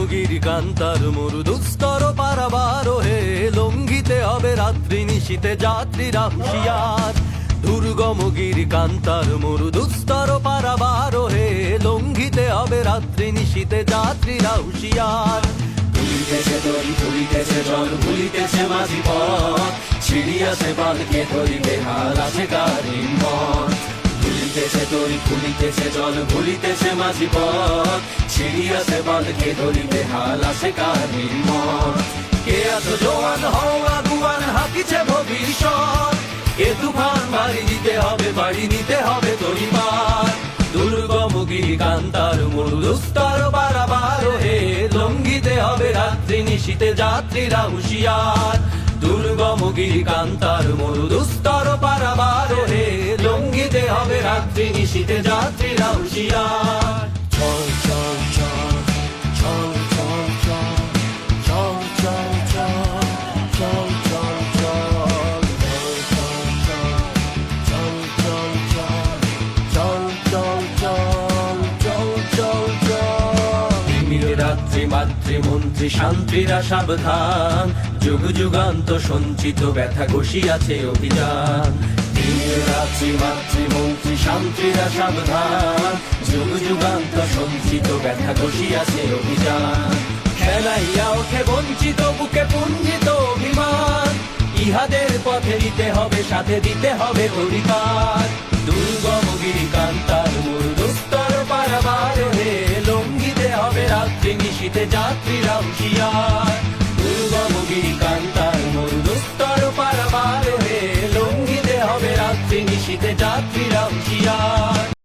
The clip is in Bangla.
দুর্গমগিরি কান্তার মরু দুস্তর পারাবার হে, লঙ্ঘিতে হবে রাত্রি নিশীতে যাত্রীরা হুঁশিয়ার। দুর্গমগিরি কান্তার মরু দুস্তর পারাবার হে, লঙ্ঘিতে হবে রাত্রি নিশীতে যাত্রীরা হুঁশিয়ার। ভুলিতেছে দড়ি ভুলিতেছে জল ভুলিতেছে মাঝি পথ, ছিড়িয়াছে বাঁধকে ধরিবে হাল আছে কারিম মত। ভুলিতেছে দড়ি ভুলিতেছে জল ভুলিতেছে মাঝি পথ, ছিড়িয়াছে বাঁধকে ধরিবে হাল আছে কারিম মত। কে আছো জোয়ান হও আগুয়ান হাকিছে ভবিষ্যৎ, এ তুফান বাড়ি দিতে হবে বাড়ি নিতে হবে তরিমার। দুর্গমগিরি কান্তার মরু দুস্তর পারাবার হে, লঙ্ঘিতে হবে রাত্রি নিশীতে যাত্রীরা হুঁশিয়ার। দুর্গমগিরি কান্তার মরু দুস্তর পারাবার হে, লঙ্ঘিতে হবে রাত্রি নিশীতে যাত্রীরা হুঁশিয়ার। চল চল চল চল চল চল চল চল চল চল রাত্রি মাতৃমন্ত্রী শান্তিরা সাবধান, যুগ যুগান্ত সঞ্চিত ব্যথা ঘষিয়াছে অভিযান। রাত্রি মাতৃমন্ত্রী শান্তিরা সাবধান, যুগ যুগান্ত সঞ্চিত ব্যথা ঘষিয়াছে অভিযান। খেলাইয়া ওঠে বঞ্চিত বুকে পুঞ্জিত অভিমান, ইহাদের পথে দিতে হবে সাথে দিতে হবে অধিকার। দুর্গমগিরি কান্তার মরু দুস্তর পারাবার হে, লঙ্ঘিতে হবে রাত্রি নিশীতে যাত্রীরা হুঁশিয়ার। দুর্গমগিরি কান্তার মরু দুস্তর পারাবার হে, লঙ্ঘিতে হবে রাত্রি নিশীতে যাত্রীরা হুঁশিয়ার।